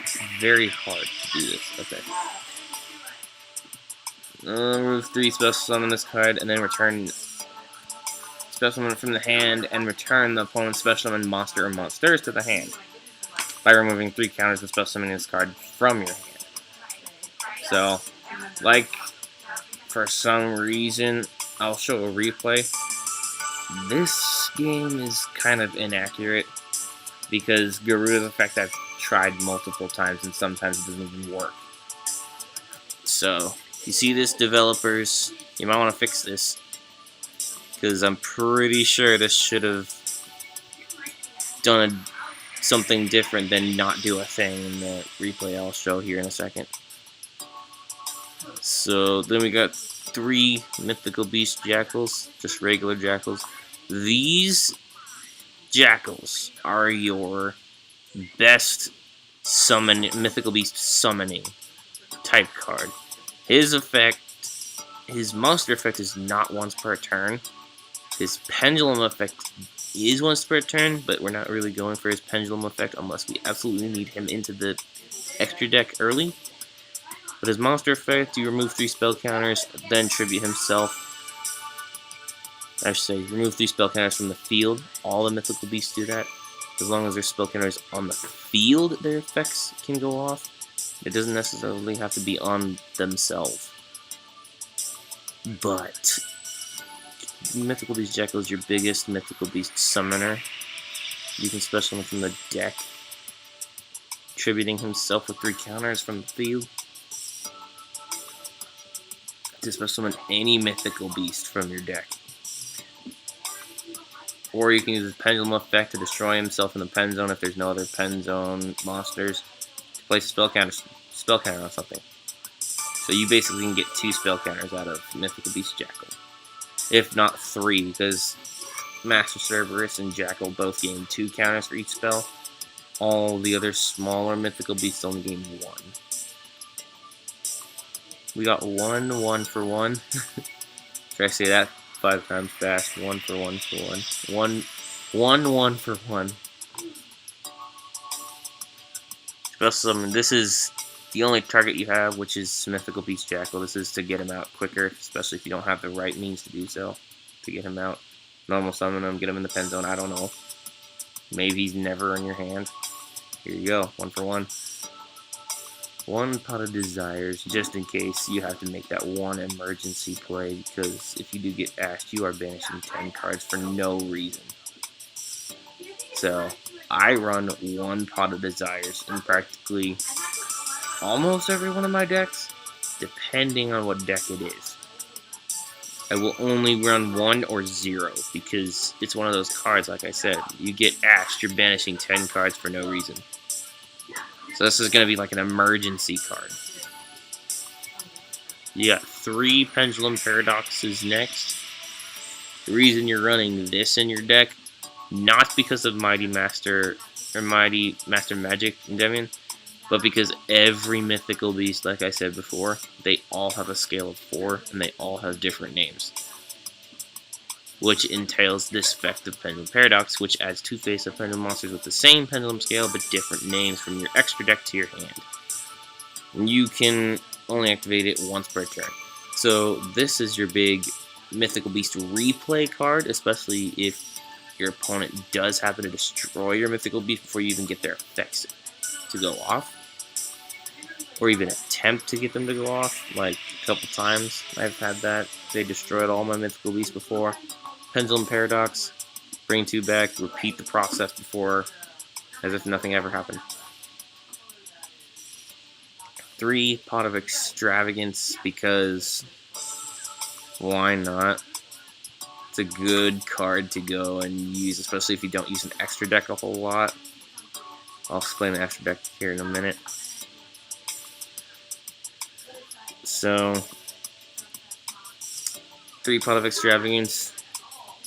it's very hard to do this. Okay. Remove 3 special summon this card, and then return special summon from the hand, and return the opponent's special summon monster or monsters to the hand by removing 3 counters and special summoning this card from your hand. So, like, for some reason, I'll show a replay. This game is kind of inaccurate because Garuda's effect I've tried multiple times and sometimes it doesn't even work. So, you see this, developers, you might want to fix this, because I'm pretty sure this should have done something different than not do a thing in the replay I'll show here in a second. So then we got 3 Mythical Beast Jackals, just regular Jackals. These Jackals are your best Mythical Beast summoning type card. His monster effect is not once per turn. His pendulum effect is once per turn, but we're not really going for his pendulum effect unless we absolutely need him into the extra deck early. But his monster effect, you remove 3 spell counters, then tribute himself. I should say, remove 3 spell counters from the field. All the Mythical Beasts do that. As long as there's spell counters on the field, their effects can go off. It doesn't necessarily have to be on themselves. But Mythical Beast Jackal is your biggest Mythical Beast summoner. You can special him from the deck, tributing himself with 3 counters from the field to special summon any Mythical Beast from your deck. Or you can use his Pendulum effect to destroy himself in the Pen Zone if there's no other Pen Zone monsters, to place a spell counter on something. So you basically can get 2 spell counters out of Mythical Beast Jackal. If not 3, because Master Cerberus and Jackal both gain 2 counters for each spell. All the other smaller Mythical Beasts only gain 1. We got 1 for 1. Try to say that 5 times fast. 1 for 1 for 1. 1 for 1. Special summon. This is the only target you have, which is Mythical Beast Jackal. This is to get him out quicker, especially if you don't have the right means to do so, to get him out. Normal summon him, get him in the Pen Zone, I don't know. Maybe he's never in your hand. Here you go, 1 for 1. 1 Pot of Desires, just in case you have to make that one emergency play, because if you do get ashed, you are banishing 10 cards for no reason. So, I run 1 Pot of Desires in practically almost every one of my decks, depending on what deck it is. I will only run 1 or 0, because it's one of those cards, like I said, you get ashed, you're banishing 10 cards for no reason. So this is going to be like an emergency card. You got 3 Pendulum Paradoxes next. The reason you're running this in your deck, not because of Mighty Master Magic Endymion, but because every Mythical Beast, like I said before, they all have a scale of 4, and they all have different names. Which entails this effect of Pendulum Paradox, which adds 2 face-up Pendulum monsters with the same Pendulum scale, but different names from your extra deck to your hand. And you can only activate it once per turn. So this is your big Mythical Beast replay card, especially if your opponent does happen to destroy your Mythical Beast before you even get their effects to go off. Or even attempt to get them to go off. Like, a couple times I've had that. They destroyed all my Mythical Beasts before. Pendulum Paradox, bring 2 back, repeat the process before, as if nothing ever happened. 3 Pot of Extravagance, because why not? It's a good card to go and use, especially if you don't use an extra deck a whole lot. I'll explain the extra deck here in a minute. So, 3-Pot of Extravagance.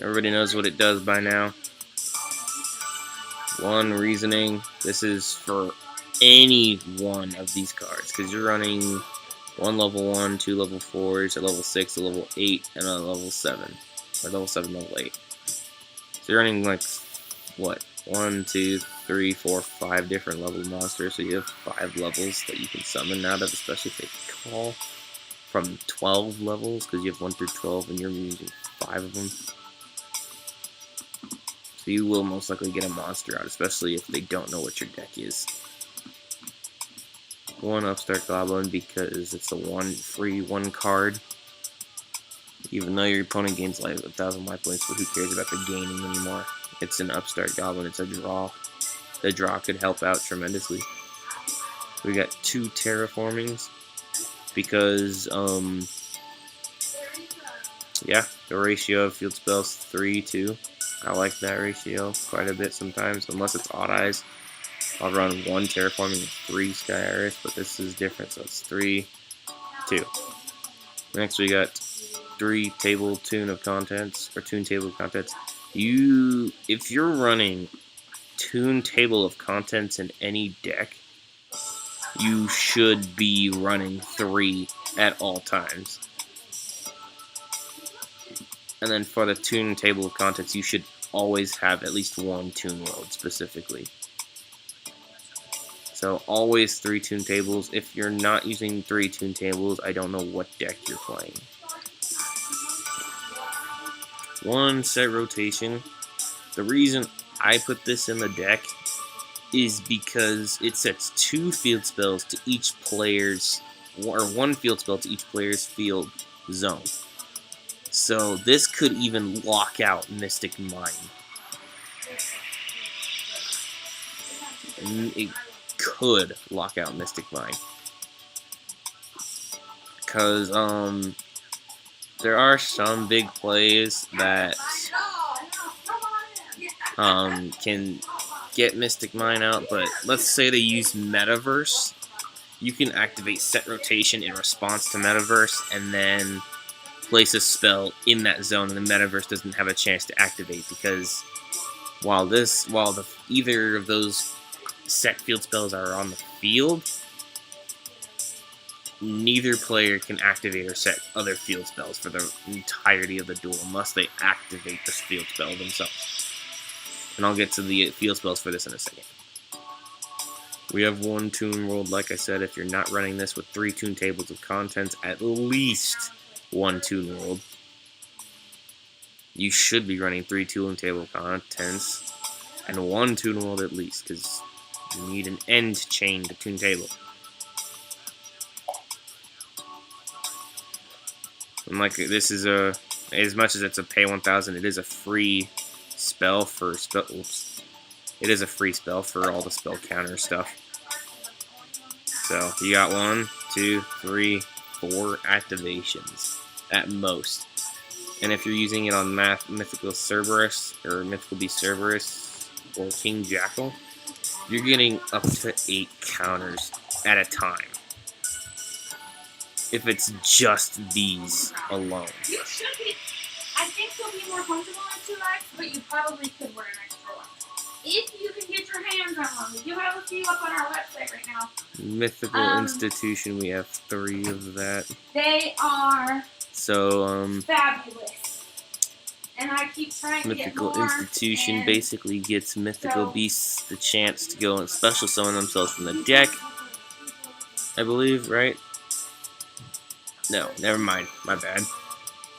Everybody knows what it does by now. 1 Reasoning. This is for any one of these cards, because you're running 1 level 1, 2 level 4s, a level 6, a level 8, and a level 7. Or level 7, level 8. So you're running like, what? 1, 2, 3, 4, 5 different level monsters, so you have 5 levels that you can summon out of, especially if they call from 12 levels, because you have 1 through 12 and you're using 5 of them. So you will most likely get a monster out, especially if they don't know what your deck is. 1 Upstart Goblin, because it's a free 1 card. Even though your opponent gains like 1,000 life points, but who cares about the gaining anymore? It's an Upstart Goblin, it's a draw. The draw could help out tremendously. We got 2 Terraformings, because, yeah, the ratio of field spells 3-2. I like that ratio quite a bit sometimes, unless it's Odd-eyes. I'll run 1 Terraforming and 3 Sky Iris, but this is different, so it's 3-2. Next we got 3 Tune of Contents, or Tune Table of Contents. If you're running Tune Table of Contents in any deck, you should be running 3 at all times. And then for the Tune Table of Contents, you should always have at least 1 Tune World specifically. So always 3 Tune Tables. If you're not using 3 Tune Tables, I don't know what deck you're playing. 1 Set Rotation. The reason I put this in the deck is because it sets 2 field spells to each player's, or 1 field spell to each player's field zone. So this could even lock out Mystic Mine. It could lock out Mystic Mine. Because, there are some big plays that can get Mystic Mine out, but let's say they use Metaverse. You can activate Set Rotation in response to Metaverse, and then place a spell in that zone, and the Metaverse doesn't have a chance to activate, because while either of those set field spells are on the field, neither player can activate or set other field spells for the entirety of the duel unless they activate the field spell themselves. And I'll get to the field spells for this in a second. We have 1 Tune World, like I said. If you're not running this with 3 Tune Tables of Contents, at least 1 Tune World. You should be running 3 Tune Table of Contents and 1 Tune World at least, because you need an end chain to Tune Table. And like, this is as much as it's a pay 1,000, it is a free spell for it is a free spell for all the spell counter stuff. So you got 1, 2, 3, 4 activations at most. And if you're using it on Mythical Cerberus or Mythical Beast Cerberus or King Jackal, you're getting up to 8 counters at a time. If it's just these alone. You should be. I think you'll be more comfortable in 2x, but you probably could wear an extra one. If you can get your hands on one. We do have a few up on our website right now. Mythical Institution, we have 3 of that. They are fabulous. And I keep trying to get more. Mythical Institution basically gets Mythical Beasts the chance to go and special summon themselves from the deck, I believe, right? No, never mind. My bad.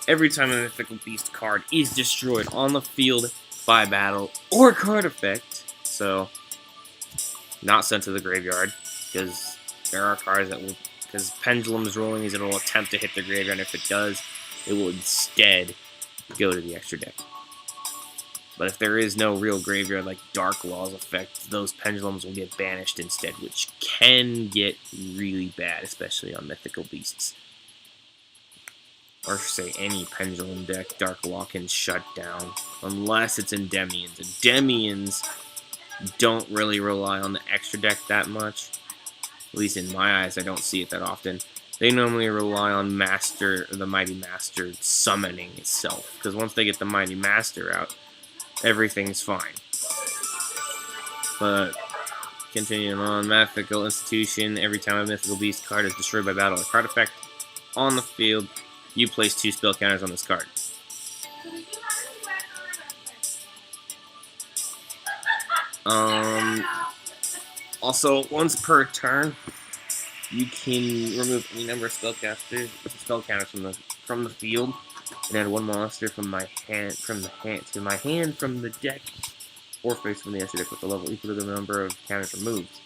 Every time a Mythical Beast card is destroyed on the field by battle or card effect, so not sent to the graveyard, because there are cards that will, because Pendulum's Rolling is it'll attempt to hit the graveyard, and if it does, it will instead go to the extra deck. But if there is no real graveyard like Dark Law's effect, those Pendulums will get banished instead, which can get really bad, especially on Mythical Beasts. or say any Pendulum deck, Dark Law can shut down, unless it's Endymions. Endymions don't really rely on the extra deck that much. At least in my eyes, I don't see it that often. They normally rely on the Mighty Master summoning itself, because once they get the Mighty Master out, everything's fine. But continuing on, Mythical Institution, every time a Mythical Beast card is destroyed by battle or card effect on the field, you place 2 spell counters on this card. Also, once per turn, you can remove any number of spell counters from the field, and add 1 monster from my hand from the deck, or face from the extra deck with a level equal to the number of counters removed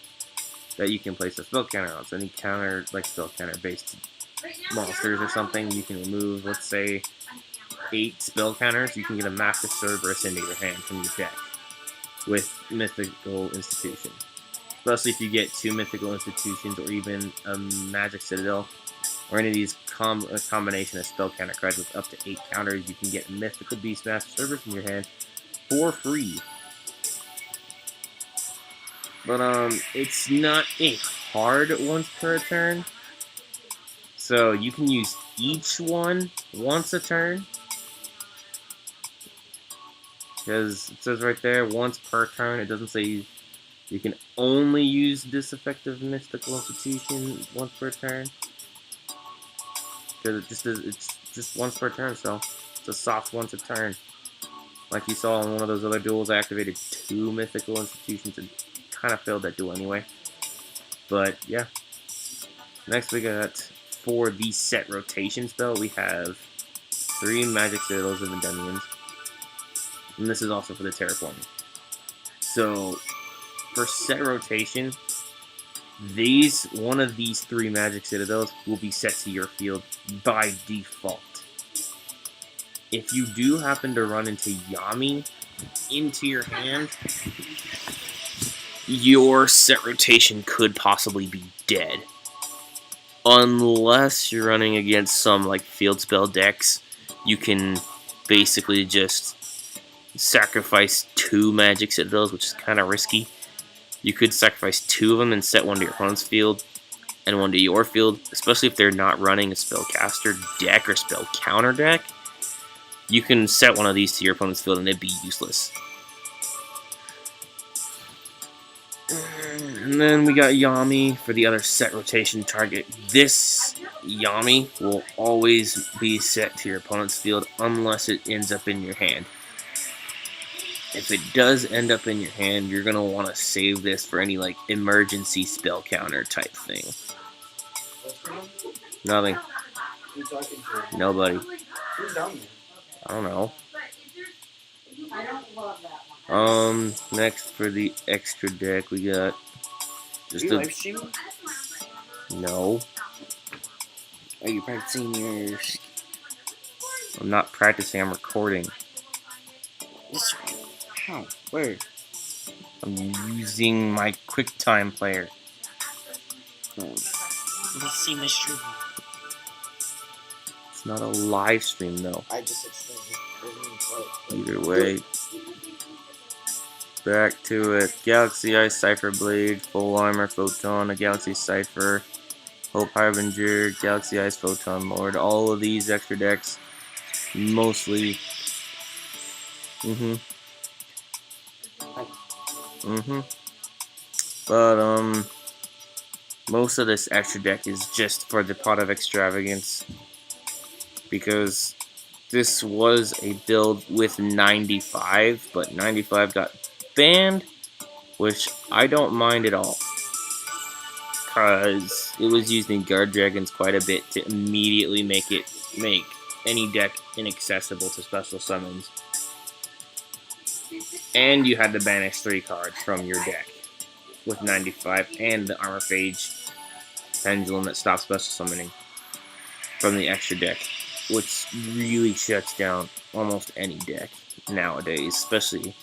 that you can place a spell counter on. So any counter, like spell counter based monsters or something, you can remove, let's say, 8 spell counters. You can get a Master Cerberus into your hand from your deck with Mythical Institution. Especially if you get 2 Mythical Institutions or even a Magic Citadel or any of these combination of spell counter cards with up to 8 counters, you can get Mythical Beast Master Cerberus in your hand for free. But it's not a hard once per turn, so you can use each one once a turn, because it says right there once per turn. It doesn't say you can only use this effective Mythical Institution once per turn, because it's just once per turn, so it's a soft once a turn. Like you saw in one of those other duels, I activated 2 Mythical Institutions and kind of failed that duel anyway. But yeah, next we got, for the set rotation spell, we have 3 Magic Citadels of Endymions, and this is also for the terraforming. So for set rotation, one of these 3 Magic Citadels will be set to your field by default. If you do happen to run into Yami into your hand, your set rotation could possibly be dead. Unless you're running against some like field spell decks, you can basically just sacrifice 2 Magic Citadels, which is kind of risky. You could sacrifice 2 of them and set 1 to your opponent's field and 1 to your field, especially if they're not running a spellcaster deck or spell counter deck. You can set 1 of these to your opponent's field and it'd be useless. And then we got Yami for the other set rotation target. This Yami will always be set to your opponent's field unless it ends up in your hand. If it does end up in your hand, you're going to want to save this for any like emergency spell counter type thing. Nothing. Nobody. I don't know. Next for the extra deck, we got just a... live streaming? No. Are you practicing your... I'm not practicing, I'm recording. This... How? Where? I'm using my QuickTime player. Let's see my stream. It's not a live stream, though. I just explained it. Either way. Back to it. Galaxy Ice Cipher Blade, Full Armor Photon, a Galaxy Cipher, Hope Harbinger, Galaxy Ice Photon Lord. All of these extra decks, mostly. But most of this extra deck is just for the Pot of Extravagance, because this was a build with 95, but 95 got banned, which I don't mind at all, because it was used in Guard Dragons quite a bit to immediately make any deck inaccessible to special summons. And you had to banish 3 cards from your deck with 95, and the Armor Phage Pendulum that stops special summoning from the extra deck, which really shuts down almost any deck nowadays, especially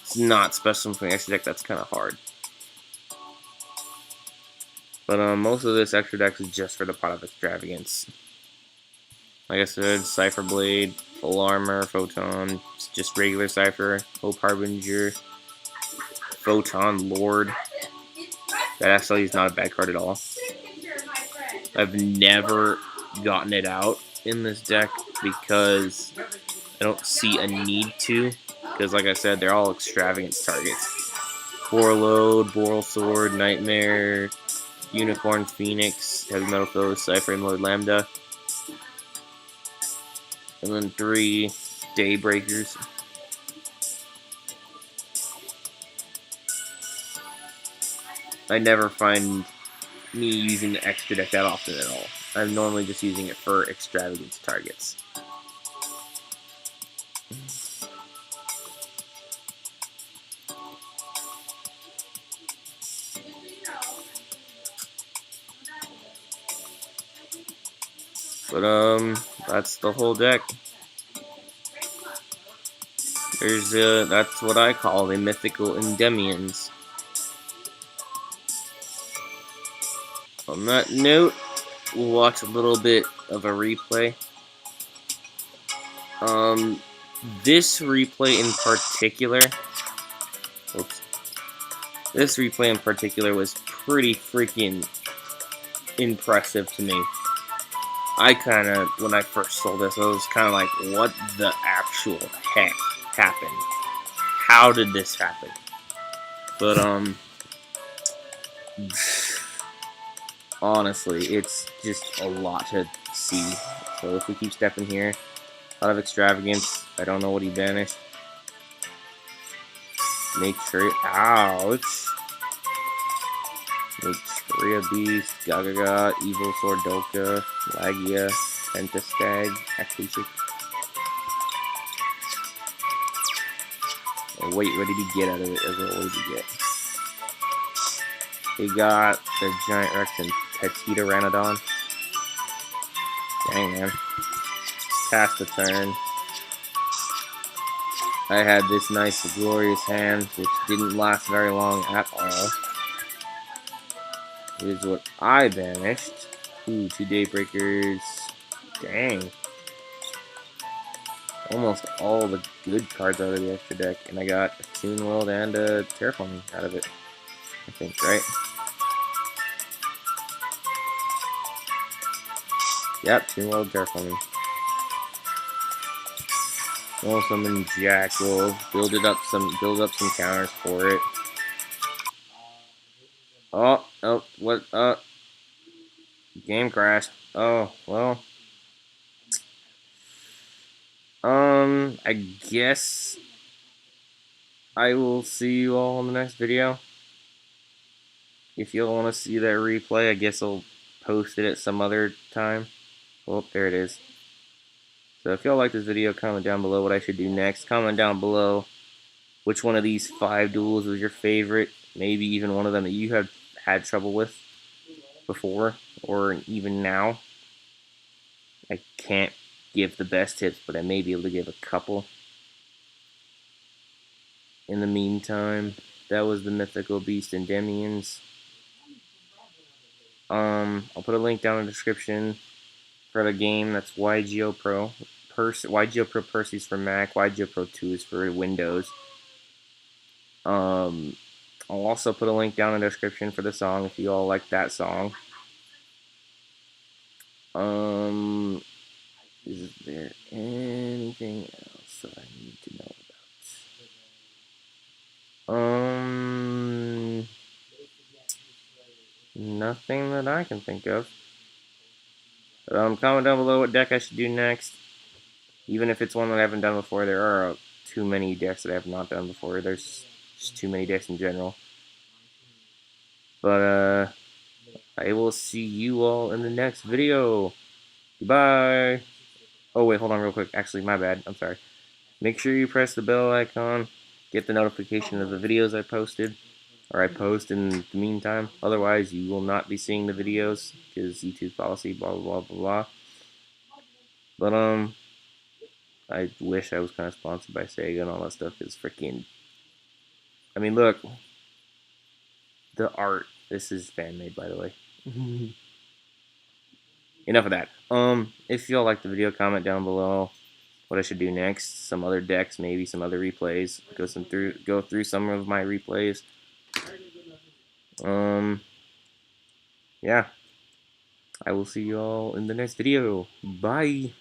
it's not special from the extra deck. That's kind of hard. But most of this extra deck is just for the Pot of Extravagance. Like I said, Cypher Blade, Full Armor, Photon, just regular Cypher, Hope Harbinger, Photon Lord. That actually is not a bad card at all. I've never gotten it out in this deck because I don't see a need to. Because like I said, they're all extravagant targets. Borload, Boral Sword, Nightmare, Unicorn, Phoenix, Heavy Metal Foe, Cypher, and Lord Lambda. And then 3 Daybreakers. I never find me using the extra deck that often at all. I'm normally just using it for extravagant targets. But that's the whole deck. There's that's what I call the Mythical Endymions. On that note, we'll watch a little bit of a replay. This replay in particular, this replay in particular was pretty freaking impressive to me. I kind of, when I first saw this, I was kind of like, what the actual heck happened? How did this happen? But, honestly, it's just a lot to see. So if we keep stepping here, a lot of extravagance. I don't know what he banished. Ouch. Maitreya Beast, Gagaga, Evil Sword Dolka, Lagia, Pentastag, Akashic. Oh, wait, what did he get out of it? What did he get? He got the Giant Rex and Petita Ranodon. Dang, man. Past the turn. I had this nice, glorious hand, which didn't last very long at all. Here's what I banished. Ooh, 2 Daybreakers. Dang. Almost all the good cards out of the extra deck. And I got a Toon World and a Terraforming out of it. I think, right? Yep, Toon World Terraforming. We'll summon Jackal. Build up some counters for it. Oh, what, game crash. Oh, well. I guess I will see you all in the next video. If you want to see that replay, I guess I'll post it at some other time. Oh, there it is. So if y'all like this video, comment down below what I should do next. Comment down below which one of these 5 duels was your favorite. Maybe even one of them that you have had trouble with before, or even now. I can't give the best tips, but I may be able to give a couple. In the meantime, that was the Mythical Beast Endymions. I'll put a link down in the description for the game. That's YGOpro. YGOpro Percy's for Mac. YGOpro 2 is for Windows. I'll also put a link down in the description for the song if you all like that song. Is there anything else that I need to know about? Nothing that I can think of. Comment down below what deck I should do next. Even if it's one that I haven't done before, there are too many decks that I have not done before. There's just too many decks in general. But, I will see you all in the next video. Goodbye. Oh, wait, hold on real quick. Actually, my bad. I'm sorry. Make sure you press the bell icon. Get the notification of the videos I posted. Or I post in the meantime. Otherwise, you will not be seeing the videos. Because YouTube policy, blah, blah, blah, blah. But, I wish I was kind of sponsored by Sega and all that stuff. Is freaking... I mean, look. The art. This is fan-made, by the way. Enough of that. If y'all like the video, comment down below what I should do next. Some other decks, maybe some other replays. Go through some of my replays. Yeah. I will see you all in the next video. Bye.